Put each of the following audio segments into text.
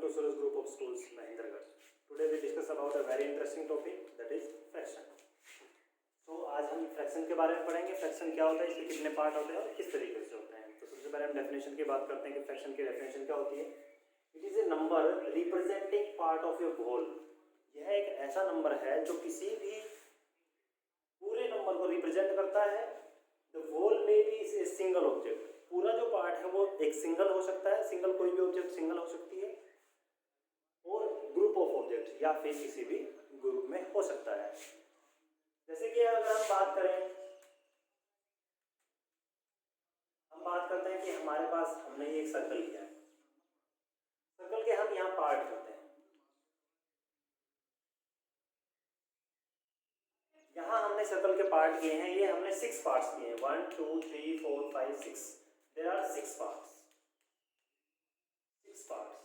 to Suraj Group of Schools, Mahendragarh. Today we discuss about a very interesting topic, that is fraction. So आज हम fraction के बारे में पढ़ेंगे. Fraction क्या होता है, इसके कितने पार्ट होते हैं और किस तरीके से होते हैं. तो सबसे पहले हम डेफिनेशन की बात करते हैं कि फ्रैक्शन की डेफिनेशन क्या होती है. It is a number representing part of a whole. यह एक ऐसा नंबर है जो किसी भी पूरे नंबर को रिप्रेजेंट करता है. द होल में भी ए सिंगल ऑब्जेक्ट. पूरा जो पार्ट है वो एक सिंगल हो सकता है, सिंगल कोई भी ऑब्जेक्ट सिंगल हो सकती है, और ग्रुप ऑफ ऑब्जेक्ट या फिर किसी भी ग्रुप में हो सकता है. जैसे कि अगर हम बात करते हैं कि हमारे पास हमने ये एक सर्कल लिया है. सर्कल के हम यहाँ पार्ट करते हैं. यहाँ हमने सर्कल के पार्ट किए हैं, ये हमने 6 पार्ट्स किए हैं. 1 2 3 4 5 6. There are 6 parts. 6 पार्ट्स.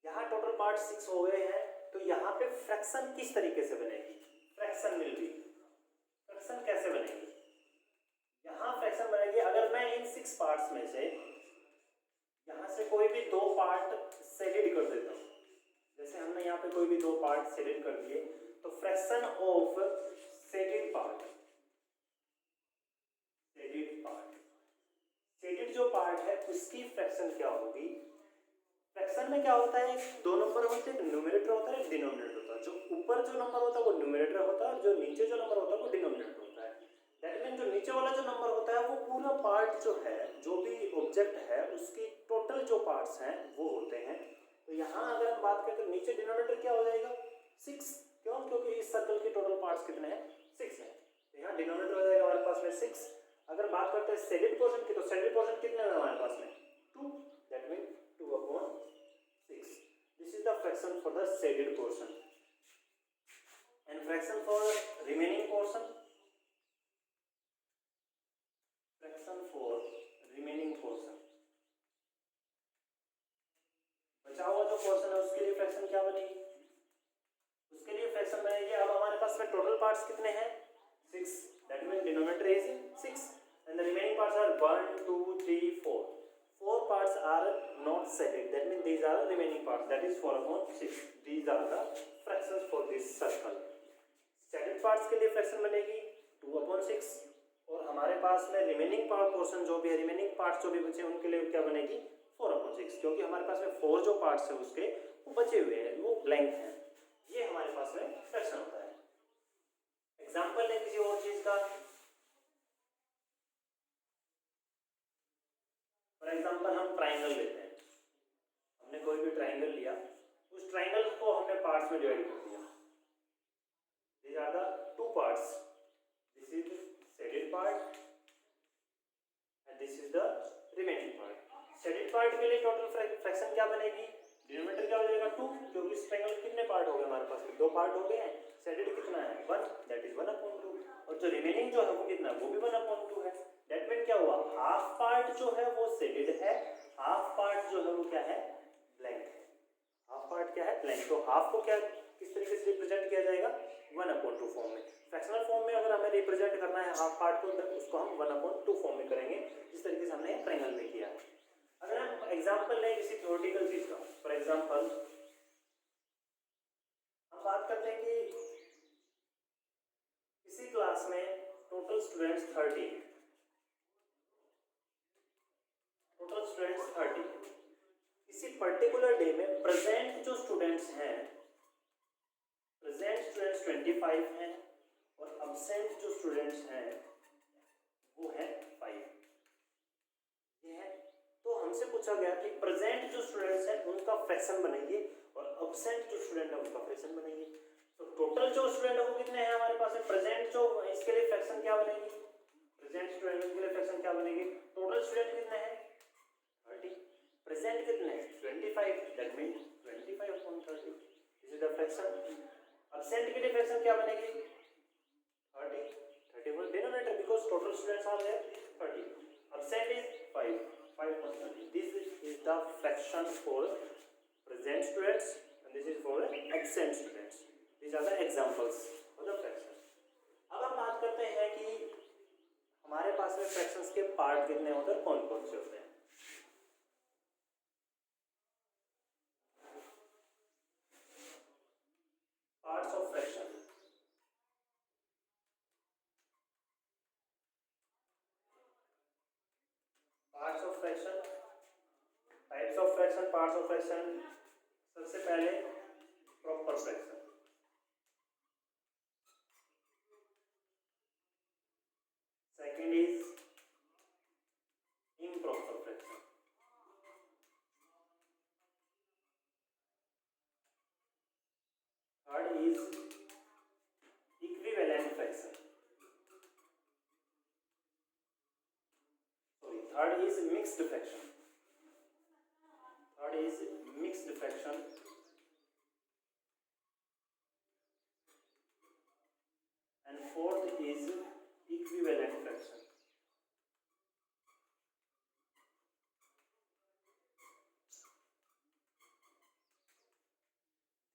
यहाँ टोटल पार्ट 6 हो गए हैं. तो यहाँ पे फ्रैक्शन किस तरीके से बनेगी, फ्रैक्शन मिल रही. फ्रैक्शन कैसे बनेगी, यहाँ फ्रैक्शन बनेगी अगर मैं इन 6 पार्ट्स में से यहाँ से कोई भी 2 पार्ट सेलेक्ट कर देता हूँ. जैसे हमने यहाँ पे कोई भी 2 पार्ट सेलेक्ट कर दिए, तो fraction of shaded part, shaded जो पार्ट है उसकी फ्रैक्शन क्या होगी. फ्रैक्शन में क्या होता है, 2 नंबर होते हैं, न्यूमरेटर होता है, डिनोमिनेटर होता है. जो ऊपर जो नंबर होता है वो न्यूमरेटर होता है और जो नीचे जो नंबर होता है वो डिनोमिनेटर होता है. दैट मीन जो नीचे वाला जो नंबर होता है वो पूरा पार्ट जो है, जो भी ऑब्जेक्ट है उसकी टोटल जो पार्ट्स हैं वो होते हैं. तो यहाँ अगर हम बात करें तो नीचे डिनोमिनेटर क्या हो जाएगा, 6. क्यों, क्योंकि इस सर्कल के टोटल पार्ट्स कितने हैं, 6 हैं. तो यहाँ डिनोमिनेटर हो जाएगा हमारे पास में 6. अगर बात करते हैं सेडेड पोर्शन की, तो सेडेड पोर्शन कितने हैं हमारे पास में 2. That mean 2/6. This is the fraction for the shaded portion. And fraction for remaining portion, fraction for remaining portion, बचा हुआ जो पोर्शन है उसके लिए फ्रैक्शन क्या बनेगी, उसके लिए फ्रैक्शन बनेगी. अब हमारे पास में टोटल पार्ट्स कितने हैं, 6. That mean denominator is 6 and the remaining parts are 1 2 3 4. 4 parts are not shaded. That means these are the remaining parts. That is 4/6. These are the fractions for this circle. Shaded parts के लिए fraction बनेगी 2/6 और हमारे पास में remaining part portion जो भी है, remaining parts जो भी बचे उनके लिए क्या बनेगी 4/6. क्योंकि हमारे पास में 4 जो पार्ट्स है उसके वो बचे हुए हैं, वो ब्लैंक हैं. ये हमारे पास में फ्रैक्शन होता है. एग्जाम्पल लें किसी और चीज का. फॉर एग्जाम्पल हम ट्राइंगल लेते हैं. हमने कोई भी ट्राइंगल लिया, उस ट्राइंगल को हमने पार्ट्स में डिवाइड कर दिया. These are the 2 parts. This is the shaded part and this is the remaining part. Shaded part के लिए टोटल फ्रैक्शन क्या बनेगी, डिनोमिनेटर क्या हो जाएगा 2. क्योंकि इस ट्राइंगल में कितने पार्ट हो गए हमारे पास में, 2 पार्ट हो गए हैं. शेडेड कितना है 1, दैट इज 1/2. और जो रिमेनिंग जो है वो कितना है, वो भी 1/2 है. दैट मीन क्या हुआ, हाफ पार्ट जो है वो शेडेड है, हाफ पार्ट जो है वो क्या है, ब्लैंक है. हाफ पार्ट क्या है, ब्लैंक. तो हाफ को क्या किस तरीके से रिप्रेजेंट किया जाएगा, 1/2 फॉर्म में. फ्रैक्शनल फॉर्म में अगर हमें रिप्रेजेंट करना है हाफ पार्ट को, तो उसको हम 1/2 फॉर्म में करेंगे, जिस तरीके से हमने ट्रायंगल में किया है. अगर हम एग्जांपल लें किसी थ्योरेटिकल चीज का, फॉर एग्जांपल हम बात करते हैं कि किसी क्लास में टोटल स्टूडेंट्स 30, टोटल स्टूडेंट्स 30. किसी पर्टिकुलर डे में प्रेजेंट जो स्टूडेंट्स हैं, प्रेजेंट स्टूडेंट्स 25 हैं और अब्सेंट जो स्टूडेंट्स हैं वो है 5. ये है. तो हमसे पूछा गया कि प्रेजेंट जो स्टूडेंट्स हैं उनका फ्रैक्शन बनाइए और अब्सेंट जो स्टूडेंट है उनका फ्रैक्शन बनाइए. तो टोटल जो स्टूडेंट है वो कितने हैं हमारे पास में, प्रेजेंट जो, इसके लिए फ्रैक्शन क्या बनेगी, प्रेजेंट स्टूडेंट के लिए फ्रैक्शन क्या बनेगी, टोटल स्टूडेंट कितने हैं 30, प्रेजेंट कितने हैं 25. That mean 25/30. This is the fraction. Absent के लिए फ्रैक्शन क्या बनेगी 30. 30 will denominator because total students are there 30. Absent is 5/30. This is the fraction for present students and this is for absent students. These are the examples of the fraction. अब हम बात करते हैं कि हमारे पास में फ्रैक्शंस के पार्ट कितने होते हैं, कौन कौन से होते हैं. Fraction, types of fraction, parts of fraction. सबसे पहले proper fraction, second is improper fraction, third is equivalent fraction, third is mixed fraction, third is mixed fraction, and fourth is equivalent fraction.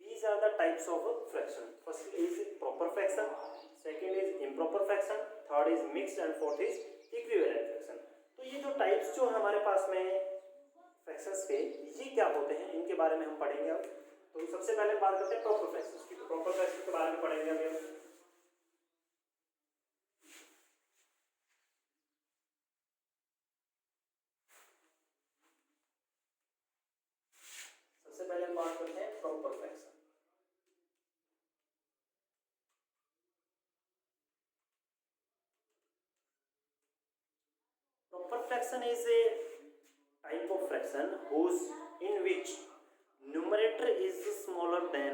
These are the types of fraction. First is proper fraction, second is improper fraction, third is mixed and fourth is equivalent fraction. तो ये जो types जो हमारे पास में fractions के, ये क्या होते हैं, इनके बारे में हम पढ़ेंगे अब। तो सबसे पहले बात करते हैं प्रॉपर फ्रैक्शंस की। तो प्रॉपर फ्रैक्शन के बारे में पढ़ेंगे अभी हम। सबसे पहले हम बात करते हैं proper fraction. Proper fraction is a type of fraction whose in which numerator is smaller than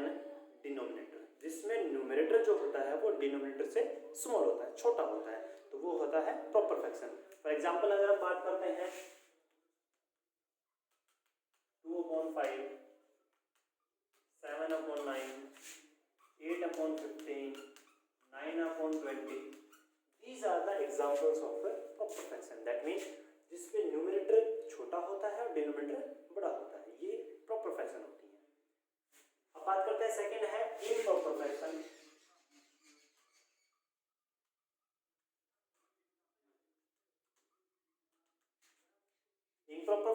denominator, जिसमें numerator जो होता है वो denominator से small होता है, छोटा होता है, तो वो होता है proper fraction। फॉर एग्जाम्पल अगर हम बात करते हैं 2/5, 7/9, 8/15, 9/20, these are the examples of a proper fraction। that means जिसमें न्यूमरेटर छोटा होता है और डिनोमिनेटर बड़ा होता है, ये प्रॉपर फ्रैक्शन होती है। अब बात करते हैं सेकंड है इम्प्रॉपर फ्रैक्शन। इम्प्रॉपर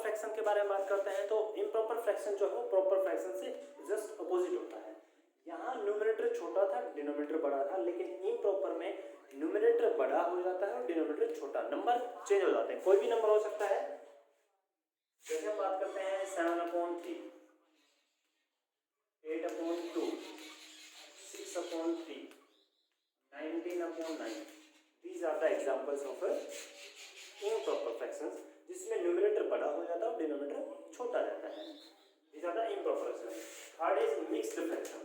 फ्रैक्शन के बारे में बात करते हैं तो इम्प्रॉपर फ्रैक्शन जो है प्रॉपर फ्रैक्शन से जस्ट अपोजिट होता है। यहाँ न्यूमरेटर छोटा था, डिनोमिनेटर बड़ा था, लेकिन इम्प्रॉपर में न्यूमरेटर बड़ा हो जाता है और डिनोमिनेटर छोटा, नंबर चेंज हो जाते हैं, कोई भी नंबर हो सकता है। जैसे हम बात करते हैं 7/3, 8/2, 6/3, 19/9, these are the examples of improper fractions, जिसमें न्यूमरेटर बड़ा हो जाता है और डिनोमिनेटर छोटा रहता है। These are the improper fractions. Third is mixed fraction.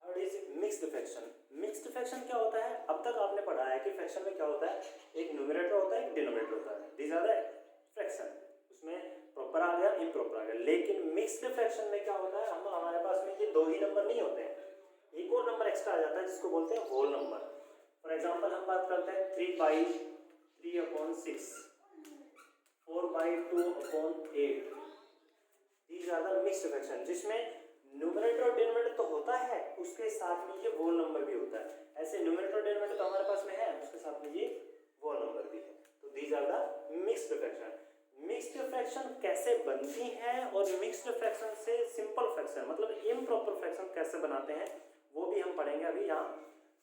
Third is mixed fraction. Mixed fraction क्या होता है? अब तक आपने पढ़ा है कि फ्रैक्शन में क्या होता है, एक न्यूमरेटर होता है, एक डिनोमिनेटर होता है। These are the fraction. उसमें प्रॉपर आ गया, इम्प्रॉपर आ गया। लेकिन मिक्स्ड फ्रैक्शन में क्या होता है, हमारे पास में ये दो ही नंबर नहीं होते हैं, एक और नंबर एक्स्ट्रा आ जाता है जिसको बोलते हैं होल नंबर। फॉर एग्जांपल हम बात करते हैं 3/3/6, 4/2/8। These are the mixed fraction, जिसमें न्यूमरेटर और डिनोमिनेटर तो होता है, उसके साथ में ये होल नंबर भी होता है। ऐसे न्यूमरेटर और डिनोमिनेटर तो हमारे पास में है, उसके साथ में ये होल नंबर भी है। तो these are the mixed fraction। Mixed fraction कैसे बनती हैं और मिक्स्ड फ्रैक्शन से सिंपल फ्रैक्शन मतलब इम्प्रॉपर फ्रैक्शन कैसे बनाते हैं, वो भी हम पढ़ेंगे अभी यहाँ।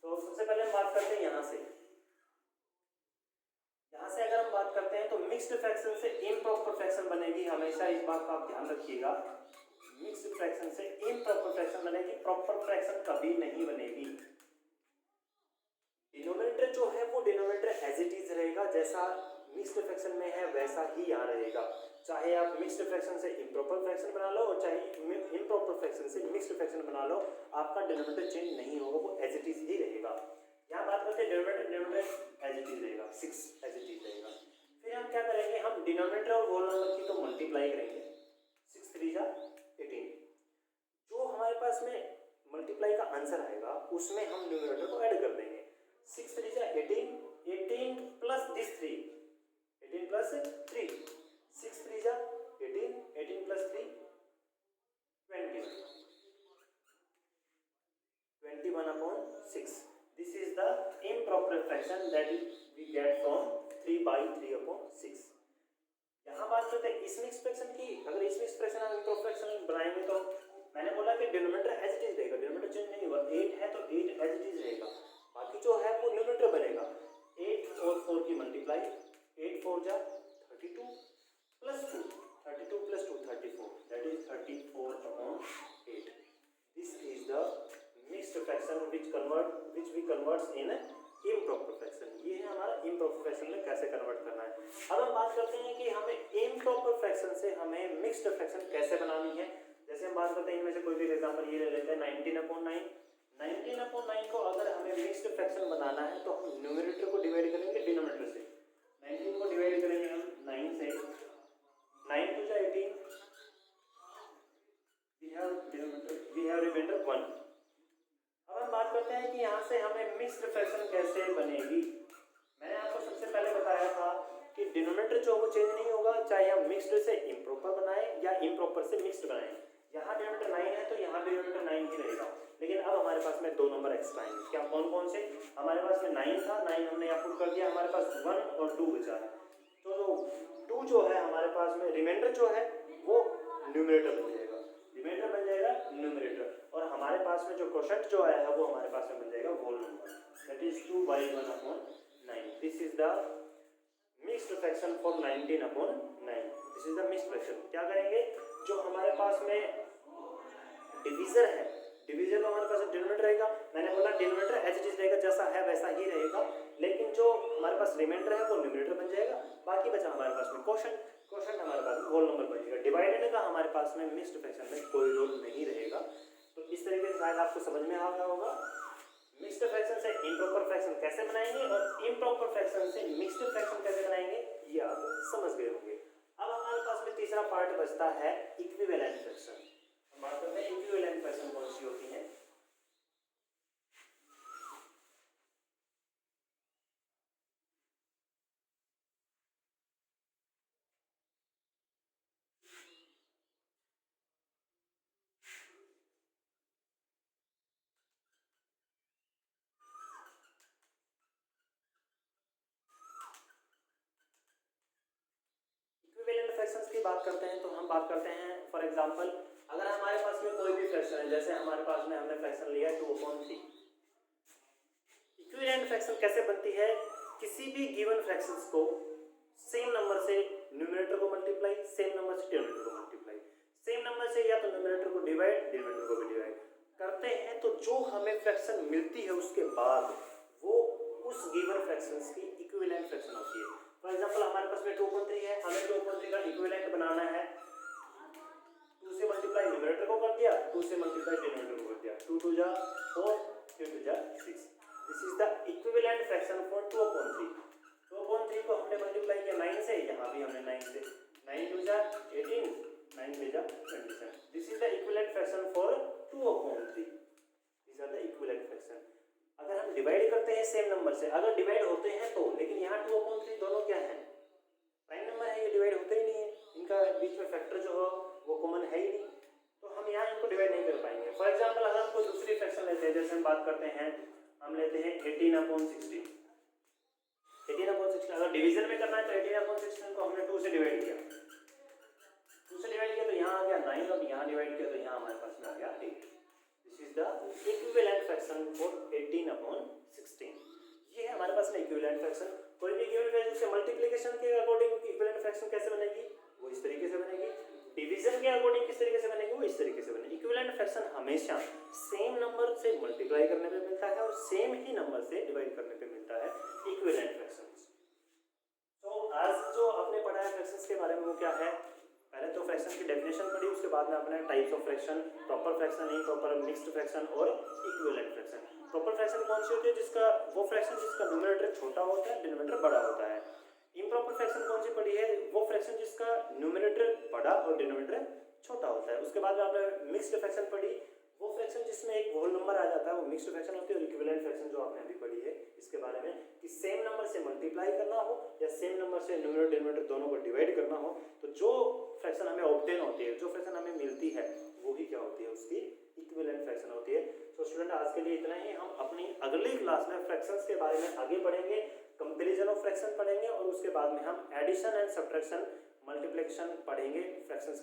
तो सबसे पहले हम बात करते हैं यहाँ से अगर हम बात करते हैं तो मिक्स्ड फ्रैक्शन से इम्प्रॉपर फ्रैक्शन बनेगी, हमेशा इस बात का आप ध्यान रखिएगा। मिक्स्ड फ्रैक्शन से इम्प्रॉपर फ्रैक्शन बनेगी, प्रॉपर फ्रैक्शन कभी नहीं बनेगी। डिनोमिनेटर जो है वो डिनोमिनेटर एज इट इज रहेगा, जैसा मिक्स्ड फ्रैक्शन में है वैसा ही यहाँ रहेगा। चाहे आप मिक्स्ड फ्रैक्शन से इम्प्रॉपर फ्रैक्शन बना लो और चाहे इम्प्रॉपर फ्रैक्शन से मिक्स्ड फ्रैक्शन बना लो, आपका डिनोमिनेटर चेंज नहीं होगा, वो एज इट इज ही रहेगा। यहाँ बात करते हैं डिनोमिनेटर एज इट इज रहेगा, 6 एज इट इज रहेगा। फिर हम क्या करेंगे, हम डिनोमिनेटर और होल नंबर की तो मल्टीप्लाई करेंगे, 6 3 जा 18। जो हमारे पास में मल्टीप्लाई का आंसर आएगा उसमें हम न्यूमरेटर को ऐड कर देंगे। 6 3 जा 18, 18 प्लस दिस 3, 18 प्लस 3, 6 3 जा 18, 18 plus 3 21, 21/6। This is the improper fraction that we get from 3/3/6। यहाँ बात करते हैं इस मिक्स फ्रैक्शन की। अगर इस मिक्स फ्रैक्शन हम इम्प्रॉपर फ्रैक्शन बनाएंगे तो मैंने बोला कि डिनोमिनेटर एज इट इज रहेगा, डिनोमिनेटर चेंज नहीं हुआ। 8 है तो 8 एज इट इज रहेगा। We converts in improper fraction. ये है हमारा इम्प्रॉपर फ्रैक्शन में कैसे कन्वर्ट करना है। अब हम बात करते हैं कि हमें इम्प्रॉपर फ्रैक्शन से हमें मिक्स्ड फ्रैक्शन कैसे बनानी है। जैसे हम बात करते हैं इनमें से कोई भी एग्जांपल ये ले लेते हैं 19/9। 19/9 को अगर हमें मिक्स्ड फ्रैक्शन बनाना है तो हम न्यूमरेटर को डिवाइड करेंगे डिनोमिनेटर से। 19 को डिवाइड करेंगे हम 9 से, 9 to 18, we have remainder 1। अब हम बात करते हैं कि यहाँ से हमें मिक्स्ड फ्रैक्शन कैसे बनेगी। मैंने आपको सबसे पहले बताया था कि डिनोमिनेटर जो वो चेंज नहीं होगा, चाहे हम मिक्स्ड से इम्प्रॉपर बनाएं या इम्प्रॉपर से मिक्स्ड बनाएं। यहाँ डिनोमिनेटर 9 है तो यहाँ डिनोमिनेटर 9 ही रहेगा, लेकिन अब हमारे पास में 2 नंबर एक्स्ट्रा आएंगे। क्या कौन कौन से? हमारे पास में 9 था, 9 हमने यहाँ पुट कर दिया, हमारे पास 1 और 2 बचा है। तो 2 जो है हमारे पास में रिमाइंडर जो है वो न्यूमरेटर बन जाएगा, रिमाइंडर बन जाएगा न्यूमरेटर। और हमारे पास में जो क्वोशंट जो आया है वो हमारे पास में बन जाएगा whole number, that is 2/1/9। This is the mixed fraction for 19/9। This is the mixed fraction. क्या करेंगे, जो हमारे पास में डिवीजर है, डिवीजर में हमारे पास डिनोमिनेटर रहेगा। मैंने बोला डिनोमिनेटर एज इट इज रहेगा, जैसा है वैसा ही रहेगा, लेकिन जो हमारे पास रिमाइंडर है वो न्यूमरेटर बन जाएगा। बाकी बचा हमारे पास में क्वोशंट, क्वोशंट हमारे पास में होल नंबर बनेगा। डिवाइडेड का हमारे पास में मिक्स्ड फ्रैक्शन में कोई रोल नहीं रहेगा। तो इस तरीके से शायद आपको समझ में आ गया होगा मिक्स्ड फ्रैक्शन से इम्प्रॉपर फ्रैक्शन कैसे बनाएंगे और इम्प्रॉपर फ्रैक्शन से मिक्स्ड फ्रैक्शन कैसे बनाएंगे, ये आप समझ गए होंगे। अब हमारे पास में तीसरा पार्ट बचता है इक्विवेलेंट फ्रैक्शन। हम बात करते हैं इक्विवेलेंट फ्रैक्शन कौन सी होती है। इक्विवेलेंट फ्रैक्शंस की बात करते हैं तो हम बात करते हैं फॉर एग्जांपल अगर हमारे पास में कोई भी फ्रैक्शन है, जैसे हमारे पास में हमने फ्रैक्शन लिया 2/3। इक्विवेलेंट फ्रैक्शन कैसे बनती है, किसी भी गिवन फ्रैक्शंस को सेम नंबर से न्यूमरेटर को मल्टीप्लाई, सेम नंबर से डिनोमिनेटर को मल्टीप्लाई, सेम नंबर से या तो न्यूमरेटर को डिवाइड, डिनोमिनेटर को भी डिवाइड करते हैं, तो जो हमें फ्रैक्शन मिलती है उसके बाद वो उस गिवन फ्रैक्शंस की इक्विवेलेंट फ्रैक्शन होती है। फॉर एग्जांपल हमारे पास में 2/3 है, हमें 2/3 का इक्विवेलेंट बनाना है। 2 से मल्टीप्लाई न्यूमरेटर को कर दिया, 2 से मल्टीप्लाई डिनोमिनेटर को कर दिया, 2 2 जा 4, 3 2 जा 6। This is the equivalent fraction for 2/3। 2/3 को हमने मल्टीप्लाई किया 9 से, यहाँ भी हमने 9 से, 9 2 जा 18, 9 3 जा 27। This is the equivalent fraction for 2/3। This are the equivalent fraction. अगर हम डिवाइड करते हैं सेम नंबर से, अगर डिवाइड होते हैं तो, लेकिन यहाँ 2/3 दोनों क्या है, प्राइम नंबर है, ये डिवाइड होते ही नहीं है, इनका बीच में फैक्टर जो हो वो कॉमन है ही नहीं, तो हम यहाँ इनको डिवाइड नहीं कर पाएंगे। फॉर एग्जांपल अगर हम कोई दूसरी फ्रैक्शन लेते हैं, जैसे हम बात करते हैं, हम लेते हैं 18/16। 18/16 अगर डिवीजन में करना है तो 18/16 को हमने 2 से डिवाइड किया, 2 से डिवाइड किया तो यहाँ आ गया 9 और यहाँ डिवाइड किया तो यहाँ हमारे पास में आ गया 8। This is the equivalent fraction for 18/16। ये है हमारे पास में इक्विवेलेंट फ्रैक्शन। कोई भी गिवन फ्रैक्शन से मल्टीप्लिकेशन के अकॉर्डिंग इक्विवेलेंट फ्रैक्शन कैसे बनेगी, वो इस तरीके से बनेगी। डिवीजन के अकॉर्डिंग किस तरीके से बनेगी, वो इस तरीके से बनेगी। इक्विवेलेंट फ्रैक्शन हमेशा सेम नंबर से मल्टीप्लाई करने पे मिलता है और सेम ही नंबर से डिवाइड करने पे मिलता है इक्विवेलेंट फ्रैक्शंस। तो आज जो आपने पढ़ा है फ्रैक्शंस के बारे में वो क्या है, पहले तो फ्रैक्शन की डेफिनेशन पढ़ी, उसके बाद में आपने types of fraction, proper fraction, improper, mixed fraction और इक्विवेलेंट फ्रैक्शन। प्रॉपर फ्रैक्शन कौन सी होती है, जिसका वो फ्रैक्शन जिसका न्यूमरेटर छोटा होता है, डिनोमिनेटर बड़ा होता है। इम्प्रॉपर फ्रैक्शन कौन सी पढ़ी है, वो फ्रैक्शन जिसका न्यूमरेटर बड़ा और डिनोमिनेटर छोटा होता है। उसके बाद में आपने मिक्स्ड फ्रैक्शन पढ़ी, वो फ्रैक्शन जिसमें एक होल नंबर आ जाता है, वो मिक्स्ड फ्रैक्शन होती है। और इक्विवेलेंट फ्रैक्शन जो आपने अभी पढ़ी है इसके बारे में कि सेम नंबर से मल्टीप्लाई करना हो या सेम नंबर से न्यूमरेटर डिनोमिनेटर दोनों को डिवाइड करना हो, तो जो फ्रैक्शन हमें ऑब्टेन होती है, जो फ्रैक्शन हमें मिलती है, वो ही क्या होती है, उसकी इक्विवेलेंट फ्रैक्शन होती है। तो स्टूडेंट आज के लिए इतना ही। हम अपनी अगली क्लास में फ्रैक्शंस के बारे में आगे पढ़ेंगे, कंपैरिजन ऑफ फ्रैक्शन पढ़ेंगे और उसके बाद में हम एडिशन एंड सब्ट्रैक्शन, मल्टीप्लिकेशन पढ़ेंगे फ्रैक्शंस